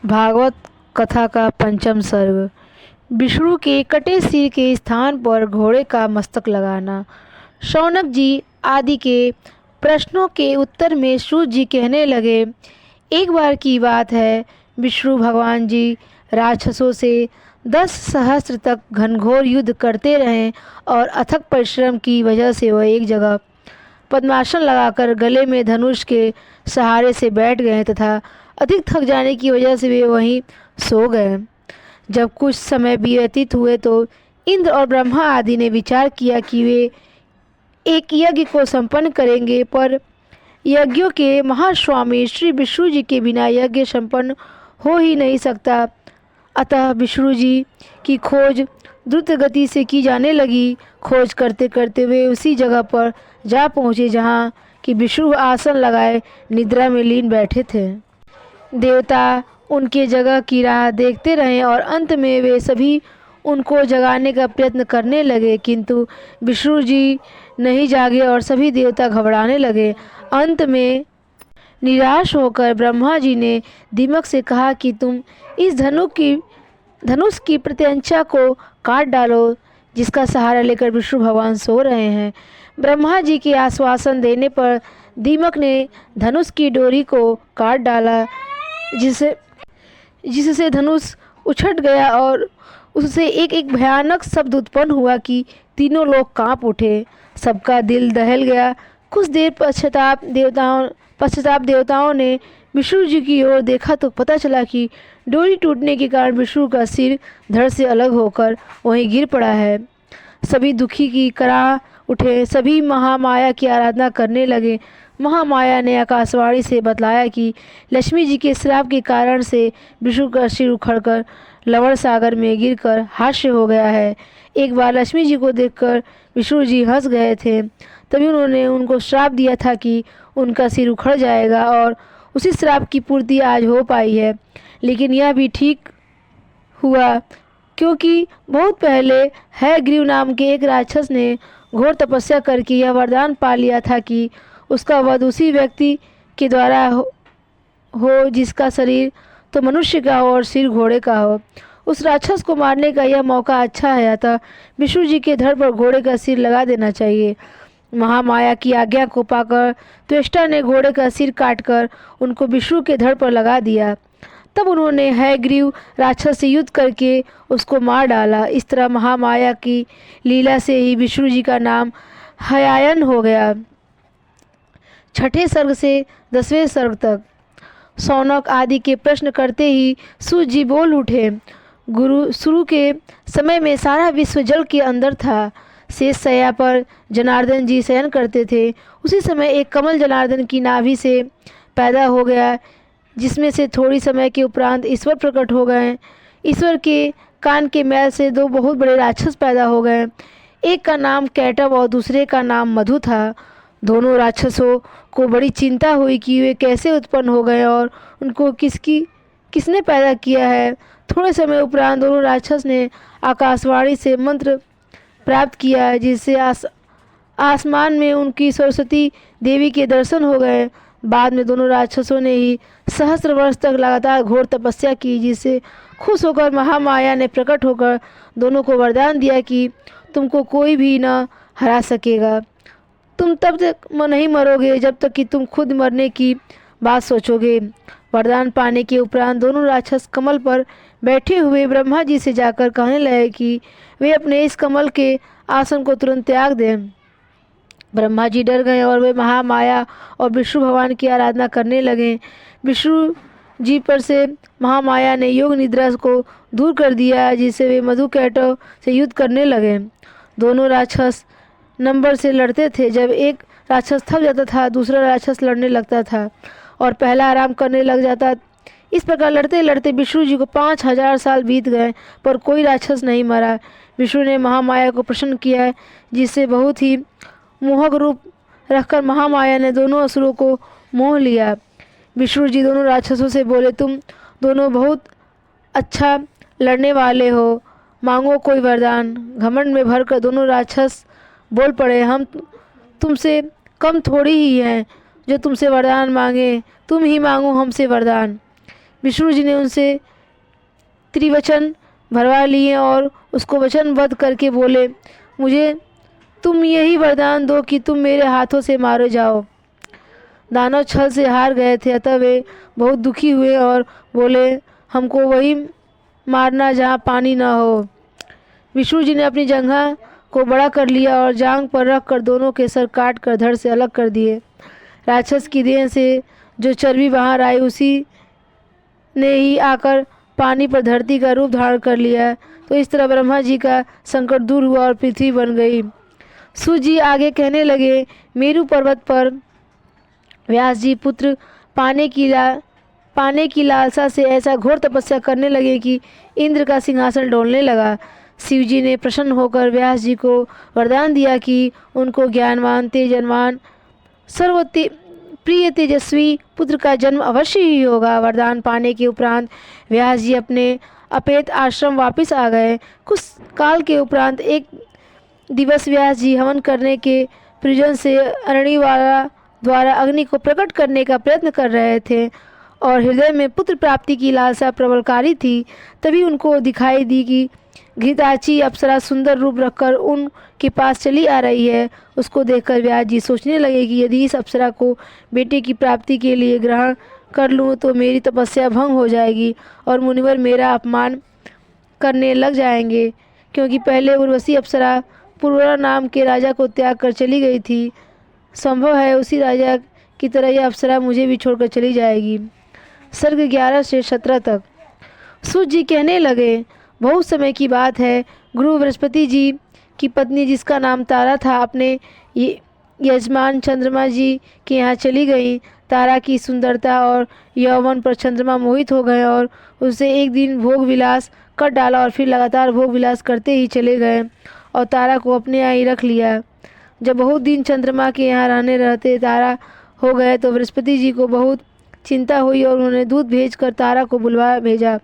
भागवत कथा का पंचम सर्ग। विष्णु के कटे सिर के स्थान पर घोड़े का मस्तक लगाना। शौनक जी आदि के प्रश्नों के उत्तर में सूत जी कहने लगे, एक बार की बात है, विष्णु भगवान जी राक्षसों से 10 सहस्त्र तक घनघोर युद्ध करते रहे और अथक परिश्रम की वजह से वह एक जगह पद्मासन लगाकर गले में धनुष के सहारे से बैठ गए तथा अधिक थक जाने की वजह से वे वहीं सो गए। जब कुछ समय व्यतीत हुए तो इंद्र और ब्रह्मा आदि ने विचार किया कि वे एक यज्ञ को संपन्न करेंगे, पर यज्ञों के महास्वामी श्री विष्णु जी के बिना यज्ञ संपन्न हो ही नहीं सकता। अतः विष्णु जी की खोज द्रुत गति से की जाने लगी। खोज करते करते वे उसी जगह पर जा पहुँचे जहाँ कि विष्णु आसन लगाए निद्रा में लीन बैठे थे। देवता उनके जगह की राह देखते रहे और अंत में वे सभी उनको जगाने का प्रयत्न करने लगे, किंतु विष्णु जी नहीं जागे और सभी देवता घबराने लगे। अंत में निराश होकर ब्रह्मा जी ने दीमक से कहा कि तुम इस धनुष की प्रत्यंचा को काट डालो जिसका सहारा लेकर विष्णु भगवान सो रहे हैं। ब्रह्मा जी के आश्वासन देने पर दीमक ने धनुष की डोरी को काट डाला, जिससे धनुष उछट गया और उससे एक एक भयानक शब्द उत्पन्न हुआ कि तीनों लोग कांप उठे। सबका दिल दहल गया। कुछ देर पश्चाताप देवताओं ने विष्णु जी की ओर देखा तो पता चला कि डोरी टूटने के कारण विष्णु का सिर धड़ से अलग होकर वहीं गिर पड़ा है। सभी दुखी की कराह उठे, सभी महामाया की आराधना करने लगे। महामाया ने आकाशवाणी से बतलाया कि लक्ष्मी जी के श्राप के कारण से विष्णु का सिर उखड़कर लवण सागर में गिरकर हास्य हो गया है। एक बार लक्ष्मी जी को देखकर विष्णु जी हंस गए थे। तभी उन्होंने उनको श्राप दिया था कि उनका सिर उखड़ जाएगा और उसी श्राप की पूर्ति आज हो पाई है। लेकिन यह भी ठीक हुआ, क्योंकि बहुत पहले हयग्रीव नाम के एक राक्षस ने घोर तपस्या करके यह वरदान पा लिया था कि उसका वध उसी व्यक्ति के द्वारा हो जिसका शरीर तो मनुष्य का हो और सिर घोड़े का हो। उस राक्षस को मारने का यह मौका अच्छा है, अतः विष्णु जी के धड़ पर घोड़े का सिर लगा देना चाहिए। महामाया की आज्ञा को पाकर त्वष्टा ने घोड़े का सिर काटकर उनको विष्णु के धड़ पर लगा दिया। तब उन्होंने हयग्रीव राक्षस से युद्ध करके उसको मार डाला। इस तरह महामाया की लीला से ही विष्णु जी का नाम हयायन हो गया। छठे सर्ग से 10वें सर्ग तक। शौनक आदि के प्रश्न करते ही सूत जी बोल उठे, गुरु शुरू के समय में सारा विश्व जल के अंदर था। शेष शैया पर जनार्दन जी शयन करते थे। उसी समय एक कमल जनार्दन की नाभि से पैदा हो गया, जिसमें से थोड़ी समय के उपरांत ईश्वर प्रकट हो गए। ईश्वर के कान के मैल से 2 बहुत बड़े राक्षस पैदा हो गए। एक का नाम कैटव और दूसरे का नाम मधु था। दोनों राक्षसों को बड़ी चिंता हुई कि वे कैसे उत्पन्न हो गए और उनको किसने पैदा किया है। थोड़े समय उपरांत दोनों राक्षस ने आकाशवाणी से मंत्र प्राप्त किया, जिससे आसमान में उनकी सरस्वती देवी के दर्शन हो गए। बाद में दोनों राक्षसों ने ही सहस्त्र वर्ष तक लगातार घोर तपस्या की, जिससे खुश होकर महामाया ने प्रकट होकर दोनों को वरदान दिया कि तुमको कोई भी न हरा सकेगा। तुम तब तक नहीं मरोगे जब तक कि तुम खुद मरने की बात सोचोगे। वरदान पाने के उपरांत दोनों राक्षस कमल पर बैठे हुए ब्रह्मा जी से जाकर कहने लगे कि वे अपने इस कमल के आसन को तुरंत त्याग दें। ब्रह्मा जी डर गए और वे महामाया और विष्णु भगवान की आराधना करने लगे। विष्णु जी पर से महामाया ने योग निद्रा को दूर कर दिया, जिससे वे मधु कैटव से युद्ध करने लगे। दोनों राक्षस नंबर से लड़ते थे। जब एक राक्षस थक जाता था, दूसरा राक्षस लड़ने लगता था और पहला आराम करने लग जाता। इस प्रकार लड़ते लड़ते विष्णु जी को 5000 साल बीत गए, पर कोई राक्षस नहीं मरा। विष्णु ने महामाया को प्रसन्न किया, जिससे बहुत ही मोहक रूप रखकर महामाया ने दोनों असुरों को मोह लिया। विष्णु जी दोनों राक्षसों से बोले, तुम दोनों बहुत अच्छा लड़ने वाले हो, मांगो कोई वरदान। घमंड में भरकर दोनों राक्षस बोल पड़े, हम तुमसे कम थोड़ी ही हैं जो तुमसे वरदान मांगे, तुम ही मांगो हमसे वरदान। विष्णु जी ने उनसे त्रिवचन भरवा लिए और उसको वचनबद्ध करके बोले, मुझे तुम यही वरदान दो कि तुम मेरे हाथों से मारे जाओ। दानव छल से हार गए थे, अतः वे बहुत दुखी हुए और बोले, हमको वही मारना जहाँ पानी न हो। विष्णु जी ने अपनी जंघा को बड़ा कर लिया और जांग पर रख कर दोनों के सर काट कर धड़ से अलग कर दिए। राक्षस की देह से जो चर्बी बाहर आई उसी ने ही आकर पानी पर धरती का रूप धारण कर लिया। तो इस तरह ब्रह्मा जी का संकट दूर हुआ और पृथ्वी बन गई। सूत जी आगे कहने लगे, मेरु पर्वत पर व्यास जी पुत्र पाने की लालसा से ऐसा घोर तपस्या करने लगे कि इंद्र का सिंहासन डोलने लगा। शिव जी ने प्रसन्न होकर व्यास जी को वरदान दिया कि उनको ज्ञानवान, तेजवान, प्रिय तेजस्वी पुत्र का जन्म अवश्य ही होगा। वरदान पाने के उपरांत व्यास जी अपने अपेत आश्रम वापस आ गए। कुछ काल के उपरांत एक दिवस व्यास जी हवन करने के प्रयोजन से अरणिवाला द्वारा अग्नि को प्रकट करने का प्रयत्न कर रहे थे और हृदय में पुत्र प्राप्ति की लालसा प्रबलकारी थी। तभी उनको दिखाई दी कि घृताची अप्सरा सुंदर रूप रखकर उनके पास चली आ रही है। उसको देखकर व्यास जी सोचने लगे कि यदि इस अप्सरा को बेटे की प्राप्ति के लिए ग्रहण कर लूँ तो मेरी तपस्या भंग हो जाएगी और मुनिवर मेरा अपमान करने लग जाएंगे, क्योंकि पहले उर्वशी अप्सरा पुरुरा नाम के राजा को त्याग कर चली गई थी। संभव है उसी राजा की तरह यह अप्सरा मुझे भी छोड़कर चली जाएगी। सर्ग 11 से 17 तक। सूत जी कहने लगे, बहुत समय की बात है, गुरु बृहस्पति जी की पत्नी जिसका नाम तारा था अपने यजमान चंद्रमा जी के यहाँ चली गई। तारा की सुंदरता और यौवन पर चंद्रमा मोहित हो गए और उसे एक दिन भोग विलास कर डाला और फिर लगातार भोग विलास करते ही चले गए और तारा को अपने यहाँ ही रख लिया। जब बहुत दिन चंद्रमा के यहाँ रहते तारा हो गए तो बृहस्पति जी को बहुत चिंता हुई और उन्होंने दूत भेजकर तारा को बुलवा भेजा,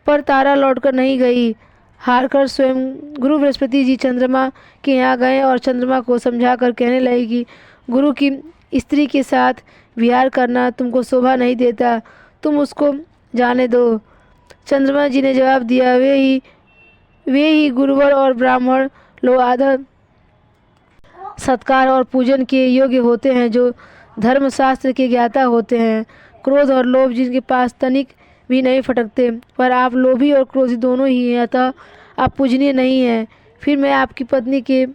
पर तारा लौटकर नहीं गई। हारकर स्वयं गुरु बृहस्पति जी चंद्रमा के यहाँ गए और चंद्रमा को समझाकर कहने लगे कि गुरु की स्त्री के साथ विहार करना तुमको शोभा नहीं देता, तुम उसको जाने दो। चंद्रमा जी ने जवाब दिया, वे ही गुरुवर और ब्राह्मण लोग आदर सत्कार और पूजन के योग्य होते हैं, जो धर्मशास्त्र के ज्ञाता होते हैं। क्रोध और लोभ जिनके पास तनिक भी नहीं फटकते, पर आप लोभी और क्रोधी दोनों ही हैं, अतः आप पूजनीय नहीं हैं। फिर मैं आपकी पत्नी के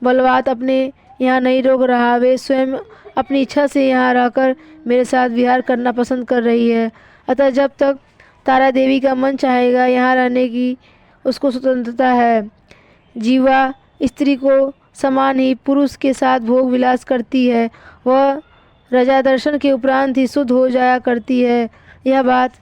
बलवात अपने यहाँ नहीं रोक रहा, वे स्वयं अपनी इच्छा से यहाँ रहकर मेरे साथ विहार करना पसंद कर रही है। अतः जब तक तारा देवी का मन चाहेगा यहाँ रहने की उसको स्वतंत्रता है। जीवा स्त्री को समान ही पुरुष के साथ भोग विलास करती है, वह रजा दर्शन के उपरांत ही शुद्ध हो जाया करती है। यह बात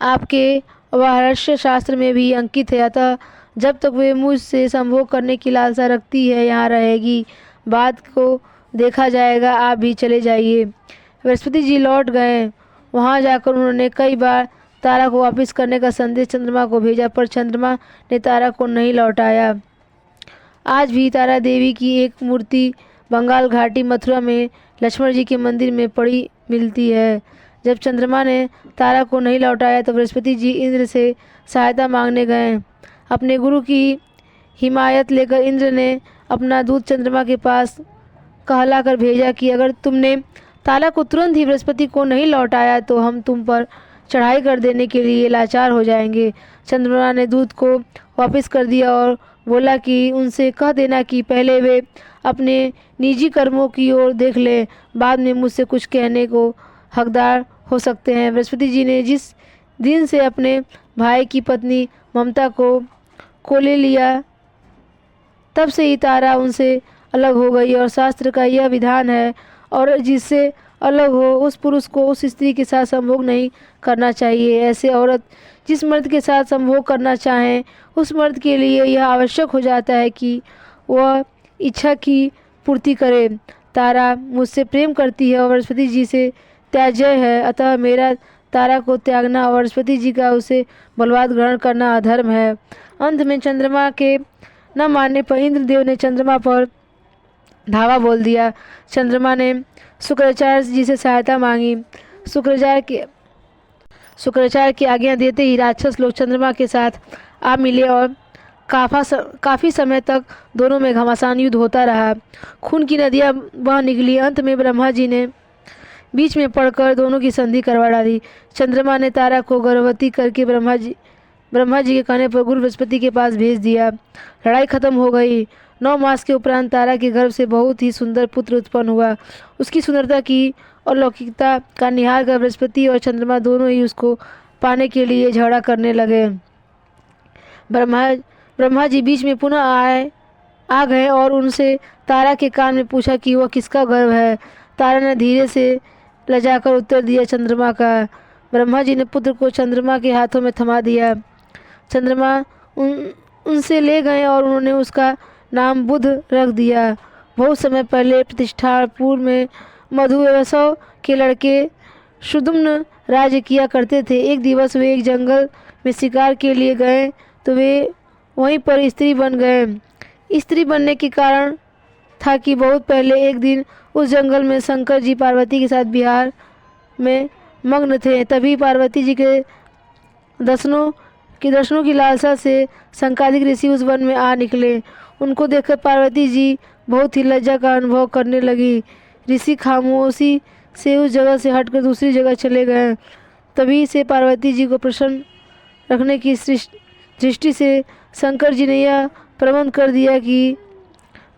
आपके वाहर्ष्य शास्त्र में भी अंकित है, अतः जब तक वे मुझसे संभोग करने की लालसा रखती है यहाँ रहेगी। बात को देखा जाएगा, आप भी चले जाइए। बृहस्पति जी लौट गए। वहाँ जाकर उन्होंने कई बार तारा को वापस करने का संदेश चंद्रमा को भेजा, पर चंद्रमा ने तारा को नहीं लौटाया। आज भी तारा देवी की एक मूर्ति बंगाल घाटी मथुरा में लक्ष्मण जी के मंदिर में पड़ी मिलती है। जब चंद्रमा ने तारा को नहीं लौटाया तो बृहस्पति जी इंद्र से सहायता मांगने गए। अपने गुरु की हिमायत लेकर इंद्र ने अपना दूत चंद्रमा के पास कहलाकर भेजा कि अगर तुमने तारा को तुरंत ही बृहस्पति को नहीं लौटाया तो हम तुम पर चढ़ाई कर देने के लिए लाचार हो जाएंगे। चंद्रमा ने दूत को वापस कर दिया और बोला कि उनसे कह देना कि पहले वे अपने निजी कर्मों की ओर देख लें, बाद में मुझसे कुछ कहने को हकदार हो सकते हैं। बृहस्पति जी ने जिस दिन से अपने भाई की पत्नी ममता को ले लिया, तब से ही तारा उनसे अलग हो गई और शास्त्र का यह विधान है, और जिससे अलग हो उस पुरुष को उस स्त्री के साथ संभोग नहीं करना चाहिए। ऐसे औरत जिस मर्द के साथ संभोग करना चाहें, उस मर्द के लिए यह आवश्यक हो जाता है कि वह इच्छा की पूर्ति करे। तारा मुझसे प्रेम करती है और बृहस्पति जी से त्याज्य है, अतः मेरा तारा को त्यागना और बृहस्पति जी का उसे बलवात ग्रहण करना अधर्म है। अंत में चंद्रमा के न मानने पर इंद्रदेव ने चंद्रमा पर धावा बोल दिया। चंद्रमा ने शुक्राचार्य जी से सहायता मांगी। शुक्राचार्य की आज्ञा देते ही राक्षस लोग चंद्रमा के साथ आ मिले और काफ़ी समय तक दोनों में घमासान युद्ध होता रहा। खून की नदियाँ बह निकली। अंत में ब्रह्मा जी ने बीच में पड़कर दोनों की संधि करवा डाली। चंद्रमा ने तारा को गर्भवती करके ब्रह्मा जी के कहने पर गुरु बृहस्पति के पास भेज दिया। लड़ाई खत्म हो गई। 9 मास के उपरांत तारा के गर्भ से बहुत ही सुंदर पुत्र उत्पन्न हुआ। उसकी सुंदरता की और लौकिकता का निहार कर बृहस्पति और चंद्रमा दोनों ही उसको पाने के लिए झगड़ा करने लगे। ब्रह्मा जी बीच में पुनः आ गए और उनसे तारा के कान में पूछा कि वह किसका गर्भ है। तारा ने धीरे से लजाकर उत्तर दिया, चंद्रमा का। ब्रह्मा जी ने पुत्र को चंद्रमा के हाथों में थमा दिया। चंद्रमा उनसे ले गए और उन्होंने उसका नाम बुध रख दिया। बहुत समय पहले प्रतिष्ठापुर में मधुवैसव के लड़के शुद्मन राज्य किया करते थे। एक दिवस वे एक जंगल में शिकार के लिए गए तो वे वहीं पर स्त्री बन गए। स्त्री बनने के कारण था कि बहुत पहले एक दिन उस जंगल में शंकर जी पार्वती के साथ विहार में मग्न थे। तभी पार्वती जी के दर्शनों की लालसा से शंकादिक ऋषि उस वन में आ निकले। उनको देखकर पार्वती जी बहुत ही लज्जा का अनुभव करने लगी। ऋषि खामोशी से उस जगह से हटकर दूसरी जगह चले गए। तभी से पार्वती जी को प्रसन्न रखने की दृष्टि से शंकर जी ने यह प्रबंध कर दिया कि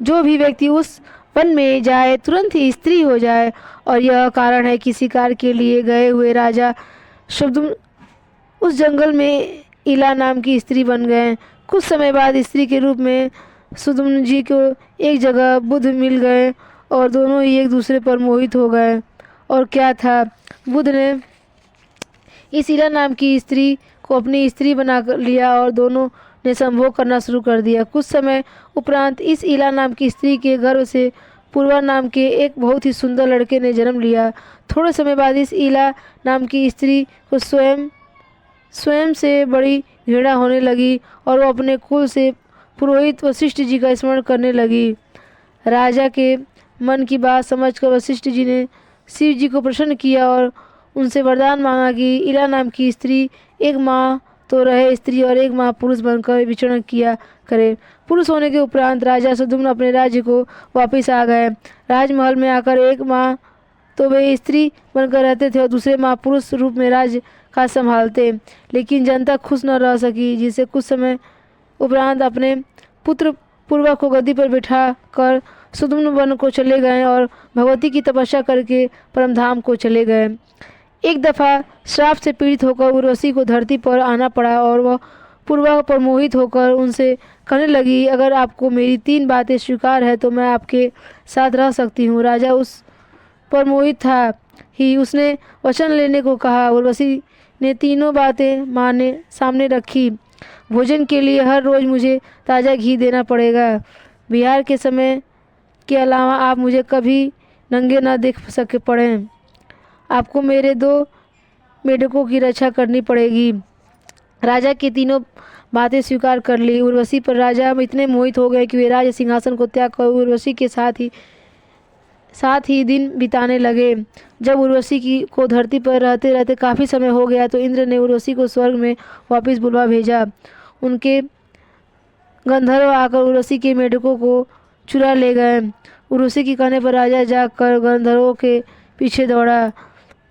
जो भी व्यक्ति उस वन में जाए तुरंत ही स्त्री हो जाए। और यह कारण है कि शिकार के लिए गए हुए राजा शुद्मन उस जंगल में इला नाम की स्त्री बन गए। कुछ समय बाद स्त्री के रूप में शुद्मन जी को एक जगह बुध मिल गए और दोनों ही एक दूसरे पर मोहित हो गए। और क्या था, बुध ने इस इला नाम की स्त्री को अपनी स्त्री बना लिया और दोनों ने संभोग करना शुरू कर दिया। कुछ समय उपरांत इस इला नाम की स्त्री के गर्भ से पूर्वा नाम के एक बहुत ही सुंदर लड़के ने जन्म लिया। थोड़े समय बाद इस इला नाम की स्त्री को स्वयं से बड़ी घृणा होने लगी और वो अपने कुल से पुरोहित वशिष्ठ जी का स्मरण करने लगी। राजा के मन की बात समझकर वशिष्ठ जी ने शिव जी को प्रसन्न किया और उनसे वरदान मांगा कि इला नाम की स्त्री एक माह तो रहे स्त्री और एक माह पुरुष बनकर विचरण किया करे। पुरुष होने के उपरांत राजा शुद्मन अपने राज्य को वापस आ गए। राजमहल में आकर एक माह तो वे स्त्री बनकर रहते थे और दूसरे माह पुरुष रूप में राज्य का संभालते। लेकिन जनता खुश न रह सकी, जिसे कुछ समय उपरांत अपने पुत्र पूर्वा को गद्दी पर बिठा कर शुद्मन वन को चले गए और भगवती की तपस्या करके परमधाम को चले गए। एक दफ़ा श्राप से पीड़ित होकर उर्वशी को धरती पर आना पड़ा और वह पूर्वा पर मोहित होकर उनसे कहने लगी, अगर आपको मेरी 3 बातें स्वीकार है तो मैं आपके साथ रह सकती हूँ। राजा उस पर मोहित था ही उसने वचन लेने को कहा। उर्वशी ने तीनों बातें माने सामने रखी। भोजन के लिए हर रोज़ मुझे ताज़ा घी देना पड़ेगा। विहार के समय के अलावा आप मुझे कभी नंगे न देख सके पड़े। आपको मेरे 2 मेढकों की रक्षा करनी पड़ेगी। राजा की तीनों बातें स्वीकार कर ली। उर्वशी पर राजा इतने मोहित हो गए कि वे राज सिंहासन को त्याग कर उर्वशी के साथ ही दिन बिताने लगे। जब उर्वशी को धरती पर रहते रहते काफ़ी समय हो गया तो इंद्र ने उर्वशी को स्वर्ग में वापस बुलवा भेजा। उनके गंधर्व आकर उर्वशी के मेढकों को चुरा ले गए। उर्वशी के कहने पर राजा जाकर गंधर्वों के पीछे दौड़ा।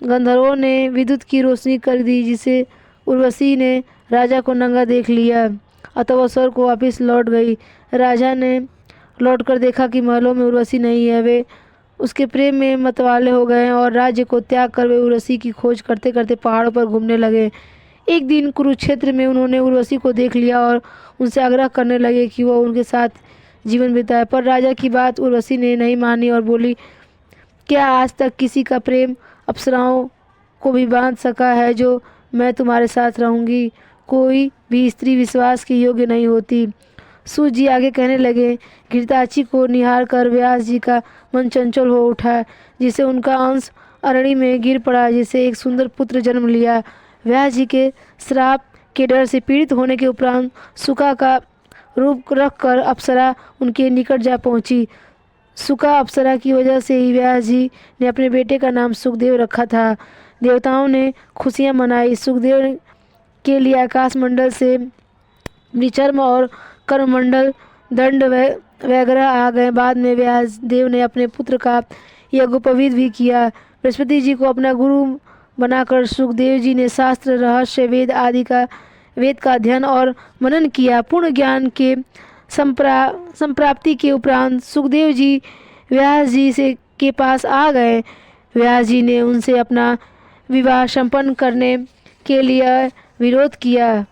गंधर्वों ने विद्युत की रोशनी कर दी, जिसे उर्वशी ने राजा को नंगा देख लिया। अतः वह स्वर्ग को वापस लौट गई। राजा ने लौटकर देखा कि महलों में उर्वशी नहीं है। वे उसके प्रेम में मतवाले हो गए और राज्य को त्याग कर वे उर्वशी की खोज करते करते पहाड़ों पर घूमने लगे। एक दिन कुरुक्षेत्र में उन्होंने उर्वशी को देख लिया और उनसे आग्रह करने लगे कि वह उनके साथ जीवन बिताए। पर राजा की बात उर्वशी ने नहीं मानी और बोली, क्या आज तक किसी का प्रेम अप्सराओं को भी बांध सका है जो मैं तुम्हारे साथ रहूँगी? कोई भी स्त्री विश्वास के योग्य नहीं होती। सूत जी आगे कहने लगे, घृताची को निहार कर व्यास जी का मन चंचल हो उठा, जिसे उनका अंश अरणी में गिर पड़ा, जिसे एक सुंदर पुत्र जन्म लिया। व्यास जी के श्राप के डर से पीड़ित होने के उपरांत सुका का रूप रखकर अप्सरा उनके निकट जा पहुंची। सुका अप्सरा की वजह से ही व्यास जी ने अपने बेटे का नाम सुखदेव रखा था। देवताओं ने खुशियाँ मनाई। सुखदेव के लिए आकाश मंडल से मृचर्म और करमंडल दंड वगैरह आ गए। बाद में व्यास देव ने अपने पुत्र का यज्ञोपवीत भी किया। बृहस्पति जी को अपना गुरु बनाकर सुखदेव जी ने शास्त्र, रहस्य, वेद का अध्ययन और मनन किया। पूर्ण ज्ञान के संप्राप्ति के उपरांत सुखदेव जी व्यास जी से के पास आ गए। व्यास जी ने उनसे अपना विवाह संपन्न करने के लिए विरोध किया।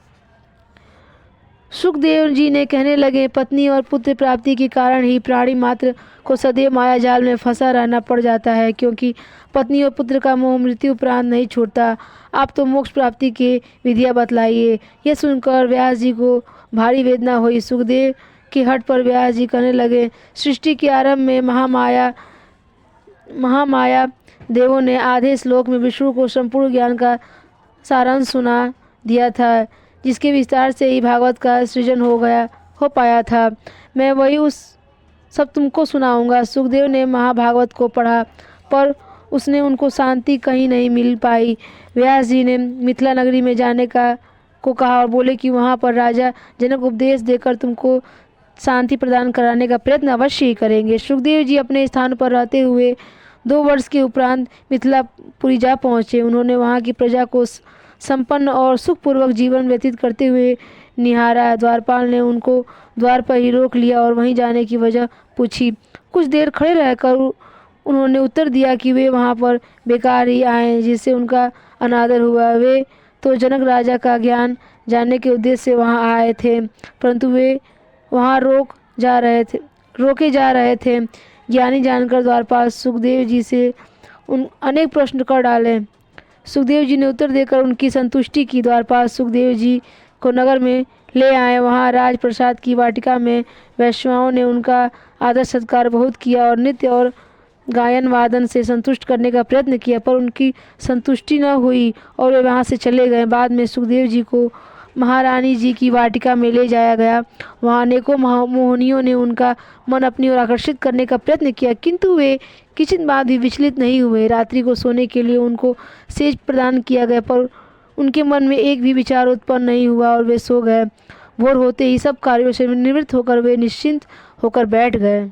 सुखदेव जी ने कहने लगे, पत्नी और पुत्र प्राप्ति के कारण ही प्राणी मात्र को सदैव माया जाल में फंसा रहना पड़ जाता है, क्योंकि पत्नी और पुत्र का मोह मृत्यु उपरांत नहीं छूटता। आप तो मोक्ष प्राप्ति के विधियाँ बतलाइए। यह सुनकर व्यास जी को भारी वेदना हुई। सुखदेव के हट पर व्यास जी कहने लगे, सृष्टि के आरंभ में महामाया देवों ने आधे श्लोक में विष्णु को संपूर्ण ज्ञान का सारांश सुना दिया था, जिसके विस्तार से ही भागवत का सृजन हो पाया था। मैं वही उस सब तुमको सुनाऊंगा। सुखदेव ने महाभागवत को पढ़ा, पर उसने उनको शांति कहीं नहीं मिल पाई। व्यास जी ने मिथिला नगरी में जाने को कहा और बोले कि वहाँ पर राजा जनक उपदेश देकर तुमको शांति प्रदान कराने का प्रयत्न अवश्य ही करेंगे। सुखदेव जी अपने स्थान पर रहते हुए 2 वर्ष के उपरांत मिथिलापुरी जा पहुँचे। उन्होंने वहाँ की प्रजा को संपन्न और सुखपूर्वक जीवन व्यतीत करते हुए निहारा। द्वारपाल ने उनको द्वार पर ही रोक लिया और वहीं जाने की वजह पूछी। कुछ देर खड़े रहकर उन्होंने उत्तर दिया कि वे वहाँ पर बेकार ही आए, जिससे उनका अनादर हुआ। वे तो जनक राजा का ज्ञान जानने के उद्देश्य से वहाँ आए थे, परंतु वे वहाँ रोके जा रहे थे। ज्ञानी जानकर द्वारपाल सुखदेव जी से अनेक प्रश्न कर डाले। सुखदेव जी ने उत्तर देकर उनकी संतुष्टि की। द्वारपाल सुखदेव जी को नगर में ले आए। वहाँ राजप्रसाद की वाटिका में वैश्याओं ने उनका आदर सत्कार बहुत किया और नृत्य और गायन वादन से संतुष्ट करने का प्रयत्न किया, पर उनकी संतुष्टि न हुई और वे वहाँ से चले गए। बाद में सुखदेव जी को महारानी जी की वाटिका में ले जाया गया। वहाँ अनेकों मोहनियों ने उनका मन अपनी ओर आकर्षित करने का प्रयत्न किया, किंतु वे किंचित बात भी विचलित नहीं हुए। रात्रि को सोने के लिए उनको सेज प्रदान किया गया, पर उनके मन में एक भी विचार उत्पन्न नहीं हुआ और वे सो गए। भोर होते ही सब कार्यों से निवृत्त होकर वे निश्चिंत होकर बैठ गए।